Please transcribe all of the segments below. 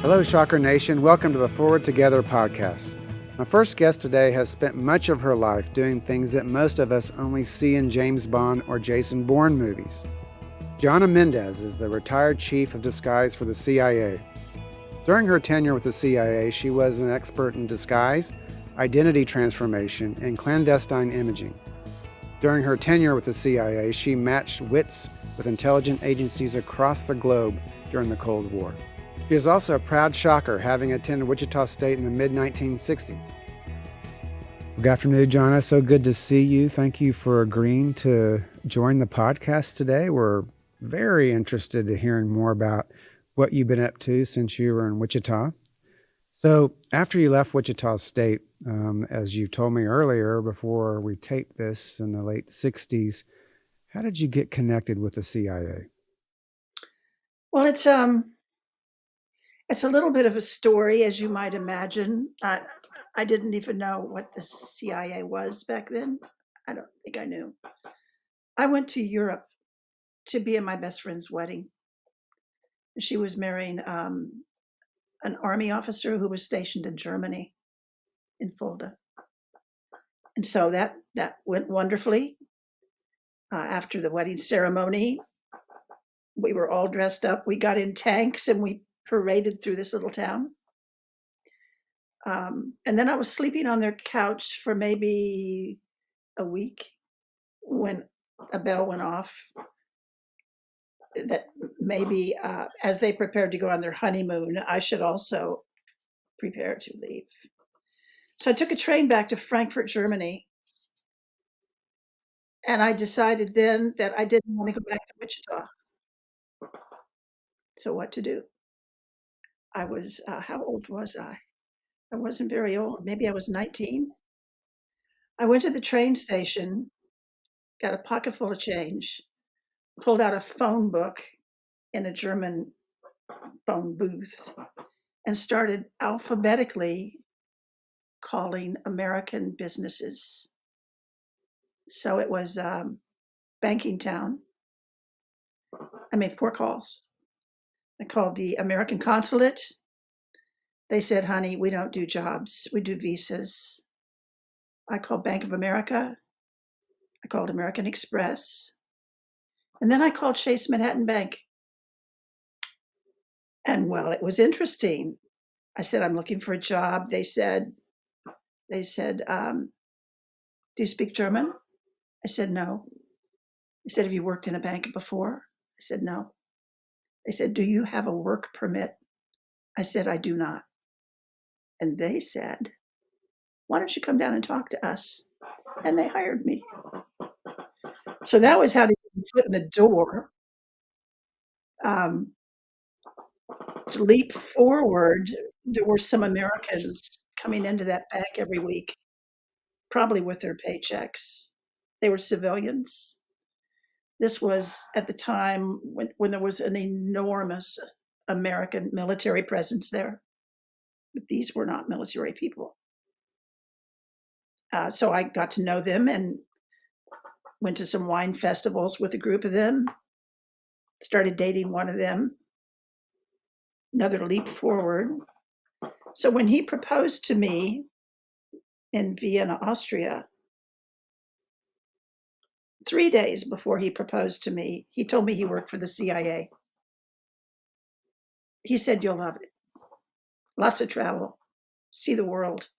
Hello, Shocker Nation. Welcome to the Forward Together podcast. My first guest today has spent much of her life doing things that most of us only see in James Bond or Jason Bourne movies. Jonna Mendez is the retired chief of disguise for the CIA. During her tenure with the CIA, she was an expert in disguise, identity transformation, and clandestine imaging. During her tenure with the CIA, she matched wits with intelligence agencies across the globe during the Cold War. She is also a proud Shocker, having attended Wichita State in the mid-1960s. Good afternoon, Jonna. So good to see you. Thank you for agreeing to join the podcast today. We're very interested in hearing more about what you've been up to since you were in Wichita. So after you left Wichita State, as you told me earlier before we taped this in the late 60s, how did you get connected with the CIA? Well, it's a little bit of a story, as you might imagine. I didn't even know what the CIA was back then. I don't think I knew. I went to Europe to be at my best friend's wedding. She was marrying an army officer who was stationed in Germany, in Fulda. And so that went wonderfully. After the wedding ceremony, we were all dressed up. We got in tanks and we paraded through this little town. And then I was sleeping on their couch for maybe a week when a bell went off that maybe as they prepared to go on their honeymoon, I should also prepare to leave. So I took a train back to Frankfurt, Germany. And I decided then that I didn't want to go back to Wichita. So what to do? I was, how old was I? I wasn't very old. Maybe I was 19. I went to the train station, got a pocket full of change, pulled out a phone book in a German phone booth, and started alphabetically calling American businesses. So it was banking town. I made 4 calls. I called the American consulate. They said, honey, we don't do jobs. We do visas. I called Bank of America. I called American Express. And then I called Chase Manhattan Bank. And well, it was interesting. I said, I'm looking for a job. They said, do you speak German? I said, no. They said, have you worked in a bank before? I said, no. They said, do you have a work permit? I said, I do not. And they said, why don't you come down and talk to us? And they hired me. So that was how to get my foot in the door. To leap forward, there were some Americans coming into that bank every week, probably with their paychecks. They were civilians. This was at the time when there was an enormous American military presence there. But these were not military people. So I got to know them and went to some wine festivals with a group of them, started dating one of them. Another leap forward. So when he proposed to me in Vienna, Austria, 3 days before he proposed to me, he told me he worked for the CIA. He said, you'll love it. Lots of travel, see the world.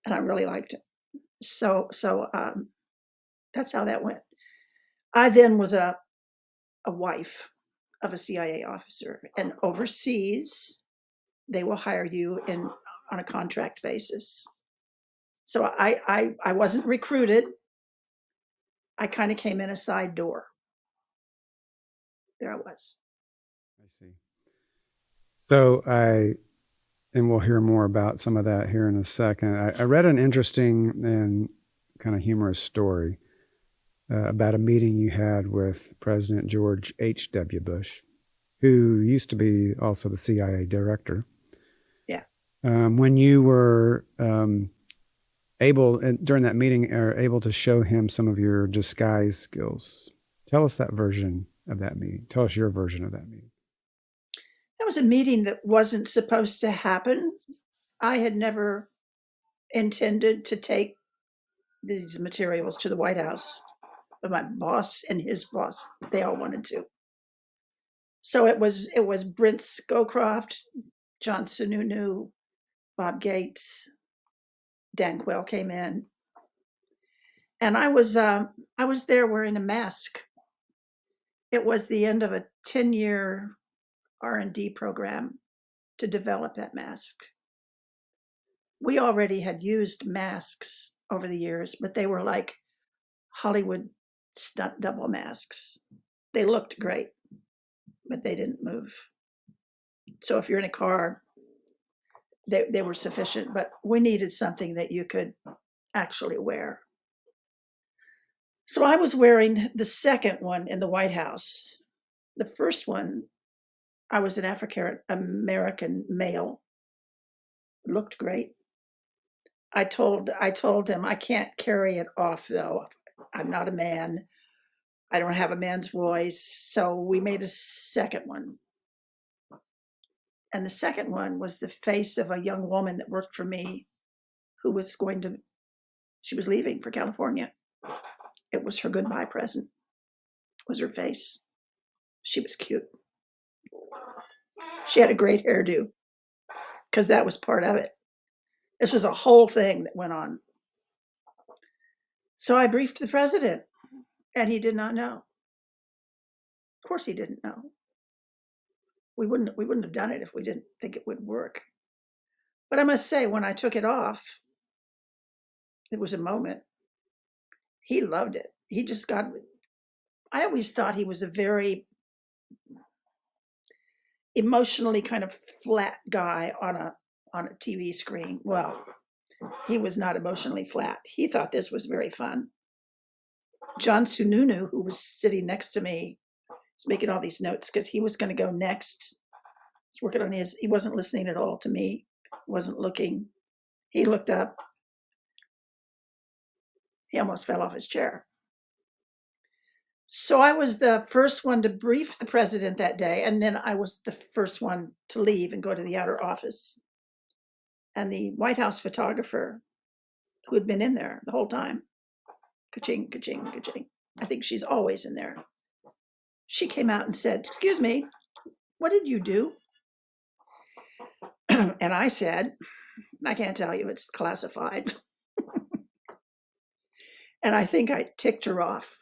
And I really liked it. So that's how that went. I then was a wife of a CIA officer, and overseas, they will hire you on a contract basis. So I wasn't recruited. I kind of came in a side door. There I was. I see. So and we'll hear more about some of that here in a second. I read an interesting and kind of humorous story about a meeting you had with President George H.W. Bush, who used to be also the CIA director. Yeah. When you were during that meeting, able to show him some of your disguise skills. Tell us that version of that meeting. Tell us your version of that meeting. was a meeting that wasn't supposed to happen. I had never intended to take these materials to the White House, but my boss and his boss, they all wanted to. So it was Brent Scowcroft, John Sununu, Bob Gates, Dan Quayle came in, and I was there wearing a mask. It was the end of a 10-year R&D program to develop that mask. We already had used masks over the years, but they were like Hollywood stunt double masks. They looked great, but they didn't move. So if you're in a car, they were sufficient, but we needed something that you could actually wear. So I was wearing the second one in the White House. The first one, I was an African American male. Looked great. I told him I can't carry it off though. I'm not a man. I don't have a man's voice. So we made a second one. And the second one was the face of a young woman that worked for me who was she was leaving for California. It was her goodbye present. It was her face. She was cute. She had a great hairdo because that was part of it. This was a whole thing that went on. So I briefed the president, and he did not know. Of course he didn't know. We wouldn't have done it if we didn't think it would work. But I must say, when I took it off, it was a moment. He loved it. He just I always thought he was a very emotionally kind of flat guy on a TV screen. Well, he was not emotionally flat. He thought this was very fun. John Sununu, who was sitting next to me, was making all these notes because he was going to go next. He's working on he wasn't listening at all to me, wasn't looking. He looked up. He almost fell off his chair. So I was the first one to brief the president that day, and then I was the first one to leave and go to the outer office. And the White House photographer, who had been in there the whole time, ka-ching, ka-ching, ka-ching. I think she's always in there. She came out and said, "Excuse me, what did you do?" And I said, "I can't tell you, it's classified." And I think I ticked her off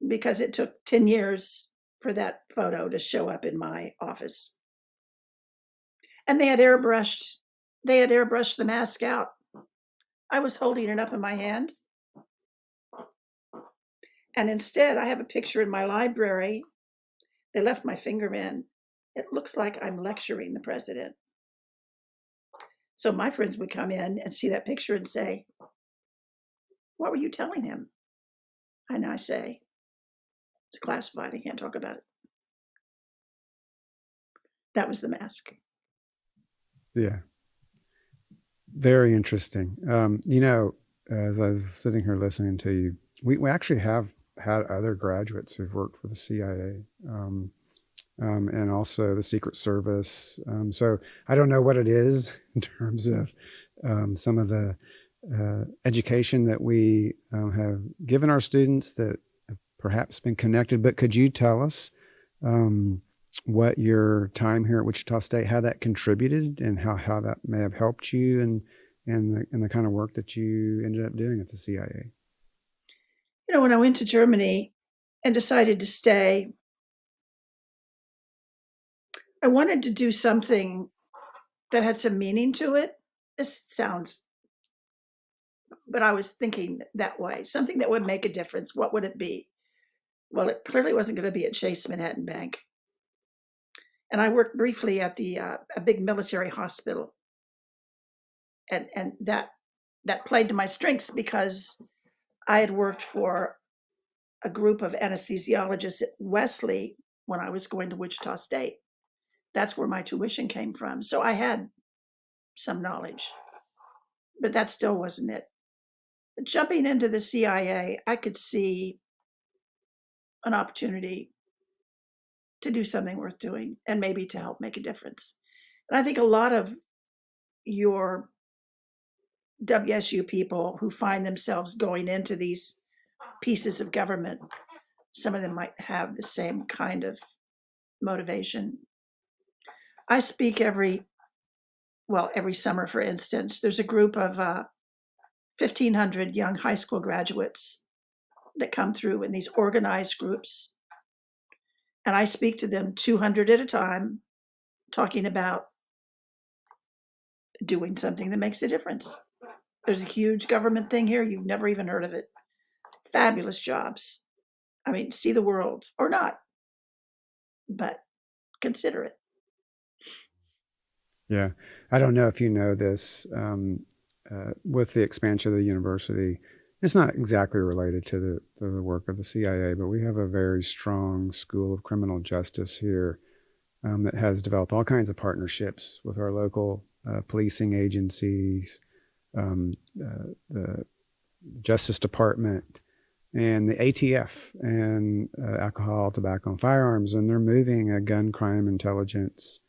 because it took 10 years for that photo to show up in my office. And they had airbrushed the mask out. I was holding it up in my hand. And instead, I have a picture in my library. They left my finger in. It looks like I'm lecturing the president. So my friends would come in and see that picture and say, "What were you telling him?" And I say, "It's classified. I can't talk about it." That was the mask. Yeah. Very interesting. As I was sitting here listening to you, we actually have had other graduates who've worked for the CIA and also the Secret Service. So I don't know what it is in terms of some of the education that we have given our students that have perhaps been connected. But could you tell us what your time here at Wichita State, how that contributed and how that may have helped you and the kind of work that you ended up doing at the CIA? When I went to Germany and decided to stay, I wanted to do something that had some meaning to it. But I was thinking that way, something that would make a difference. What would it be? Well, it clearly wasn't going to be at Chase Manhattan Bank. And I worked briefly at a big military hospital. And that played to my strengths because I had worked for a group of anesthesiologists at Wesley when I was going to Wichita State. That's where my tuition came from. So I had some knowledge, but that still wasn't it. But jumping into the CIA, I could see an opportunity to do something worth doing and maybe to help make a difference. And I think a lot of your WSU people who find themselves going into these pieces of government, some of them might have the same kind of motivation. I speak every summer, for instance. There's a group of 1,500 young high school graduates that come through in these organized groups. And I speak to them 200 at a time, talking about doing something that makes a difference. There's a huge government thing here. You've never even heard of it. Fabulous jobs. I mean, see the world or not, but consider it. Yeah. I don't know if you know this, with the expansion of the university, it's not exactly related to the work of the CIA, but we have a very strong school of criminal justice here, that has developed all kinds of partnerships with our local policing agencies, the Justice Department, and the ATF, and alcohol, tobacco, and firearms. And they're moving a gun crime intelligence,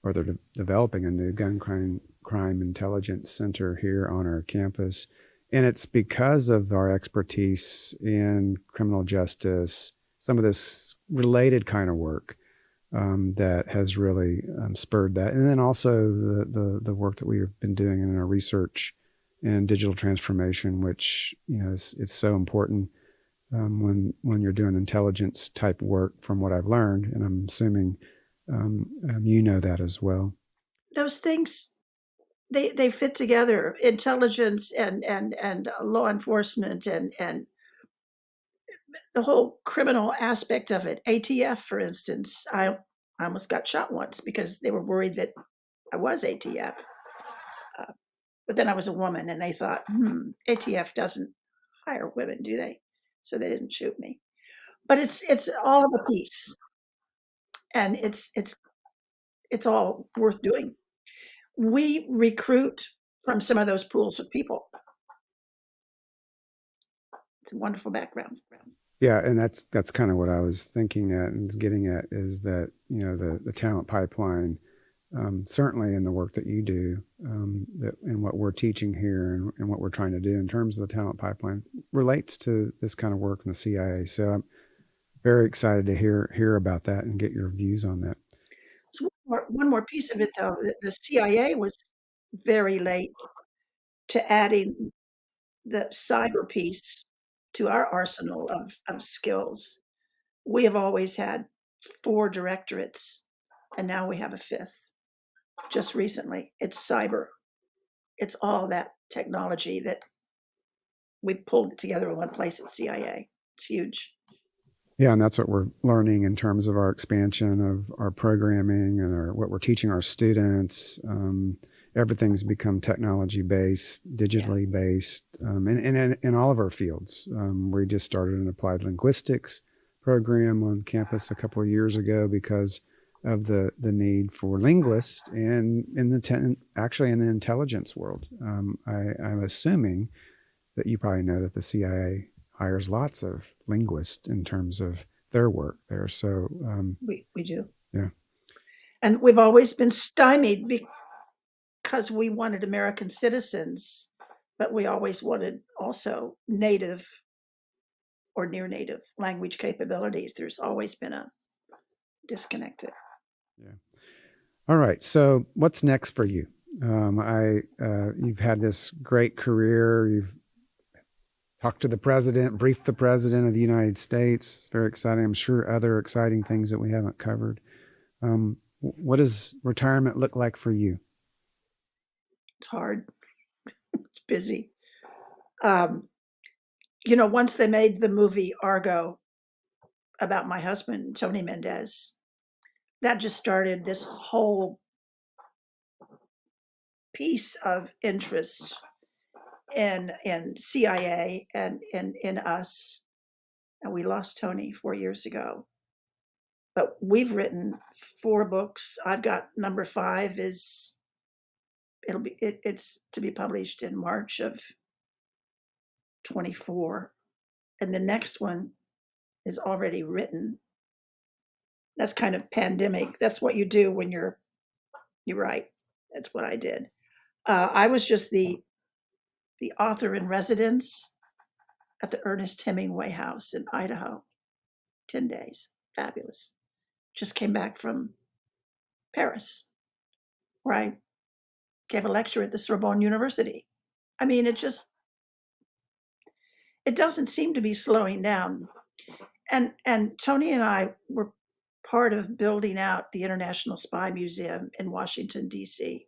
or they're developing a new gun crime intelligence center here on our campus. And it's because of our expertise in criminal justice, some of this related kind of work, that has really spurred that. And then also the work that we've been doing in our research and digital transformation, which, it's so important when you're doing intelligence type work, from what I've learned. And I'm assuming you know that as well. Those things, they fit together. Intelligence and law enforcement and the whole criminal aspect of it. ATF, for instance, I almost got shot once because they were worried that I was ATF. But then I was a woman, and they thought, ATF doesn't hire women, do they? So they didn't shoot me. But it's all of a piece, and it's all worth doing. We recruit from some of those pools of people. It's a wonderful background. Yeah, and that's kind of what I was thinking at and getting at, is that the talent pipeline, certainly in the work that you do, and what we're teaching here, and what we're trying to do in terms of the talent pipeline, relates to this kind of work in the CIA. So I'm very excited to hear about that and get your views on that. So one more piece of it, though, the CIA was very late to adding the cyber piece to our arsenal of skills. We have always had 4 directorates, and now we have a 5th. Just recently, it's cyber. It's all that technology that we pulled together in one place at CIA. It's huge. Yeah, and that's what we're learning in terms of our expansion of our programming and what we're teaching our students. Everything's become technology based, digitally based, in all of our fields. We just started an applied linguistics program on campus a couple of years ago because of the need for linguists actually in the intelligence world. I'm assuming that you probably know that the CIA hires lots of linguists in terms of their work there. So we do. Yeah. And we've always been stymied because we wanted American citizens, but we always wanted also native or near native language capabilities. There's always been a disconnect there. Yeah. All right. So what's next for you? You've had this great career. You've talked to the president, briefed the president of the United States. Very exciting. I'm sure other exciting things that we haven't covered. What does retirement look like for you? It's hard. It's busy. Once they made the movie Argo about my husband, Jonna Mendez, that just started this whole piece of interest in CIA and in us. And we lost Tony 4 years ago. But we've written 4 books. I've got number 5 it's to be published in March of 24. And the next one is already written. That's kind of pandemic. That's what you do when you're right. That's what I did. I was just the author in residence at the Ernest Hemingway House in Idaho. 10 days. Fabulous. Just came back from Paris, where I gave a lecture at the Sorbonne University. I mean, it doesn't seem to be slowing down. And Tony and I were part of building out the International Spy Museum in Washington, D.C.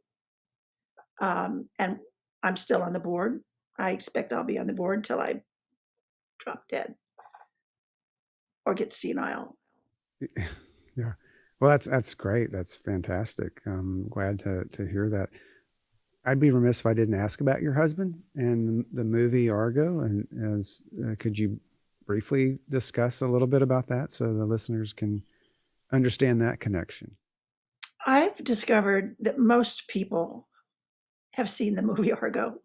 And I'm still on the board. I expect I'll be on the board until I drop dead or get senile. Yeah. Well, that's great. That's fantastic. I'm glad to hear that. I'd be remiss if I didn't ask about your husband and the movie Argo. And could you briefly discuss a little bit about that so the listeners can understand that connection? I've discovered that most people have seen the movie Argo.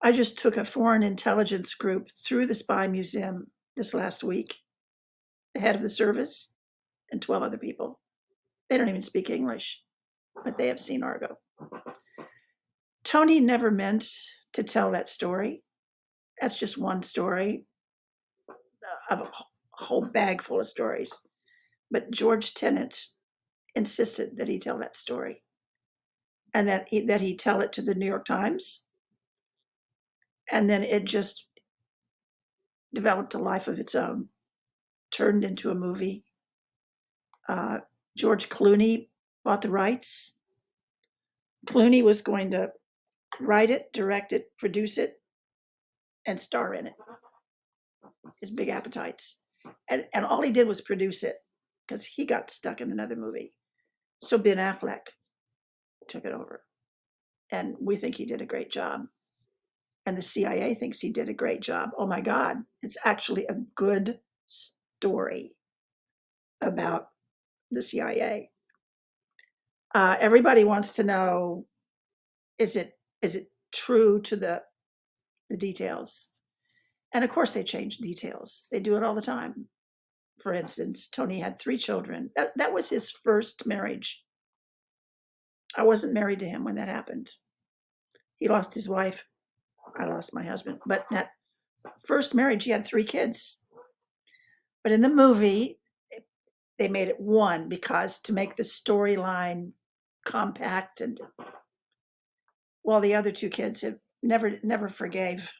I just took a foreign intelligence group through the Spy Museum this last week, the head of the service and 12 other people. They don't even speak English, but they have seen Argo. Tony never meant to tell that story. That's just one story of a whole bag full of stories. But George Tenet insisted that he tell that story and that he tell it to the New York Times. And then it just developed a life of its own, turned into a movie. George Clooney bought the rights. Clooney was going to write it, direct it, produce it, and star in it. His big appetites. And all he did was produce it because he got stuck in another movie. So Ben Affleck took it over. And we think he did a great job. And the CIA thinks he did a great job. Oh my God, it's actually a good story about the CIA. Everybody wants to know, is it true to the details? And of course they change details. They do it all the time. For instance, Tony had 3 children. That was his first marriage. I wasn't married to him when that happened. He lost his wife. I lost my husband. But that first marriage, he had 3 kids. But in the movie, they made it 1 because to make the storyline compact, and while the other 2 kids have never forgave.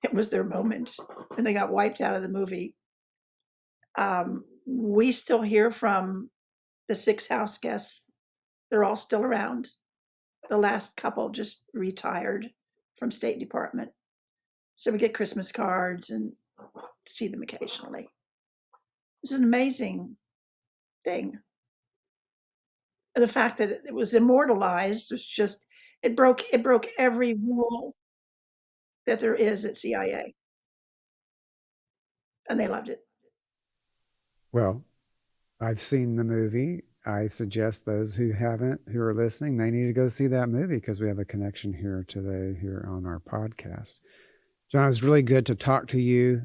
It was their moment, and they got wiped out of the movie. We still hear from the 6 house guests. They're all still around. The last couple just retired from State Department. So we get Christmas cards and see them occasionally. It's an amazing thing. And the fact that it was immortalized was just, it broke every rule that there is at CIA. And they loved it. Well, I've seen the movie. I suggest those who haven't, who are listening, they need to go see that movie because we have a connection here today, here on our podcast. Jonna, it's really good to talk to you.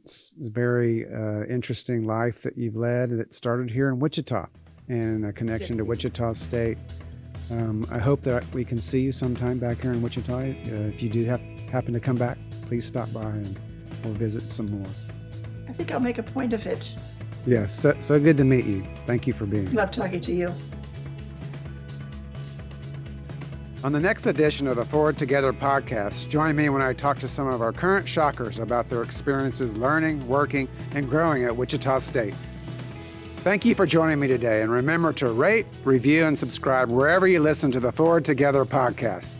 It's a very interesting life that you've led that started here in Wichita and a connection to Wichita State. I hope that we can see you sometime back here in Wichita. If you do happen to come back, please stop by and we'll visit some more. I think I'll make a point of it. Yes, so good to meet you. Thank you for being here. Love talking to you. On the next edition of the Forward Together podcast, join me when I talk to some of our current shockers about their experiences learning, working, and growing at Wichita State. Thank you for joining me today, and remember to rate, review, and subscribe wherever you listen to the Forward Together podcast.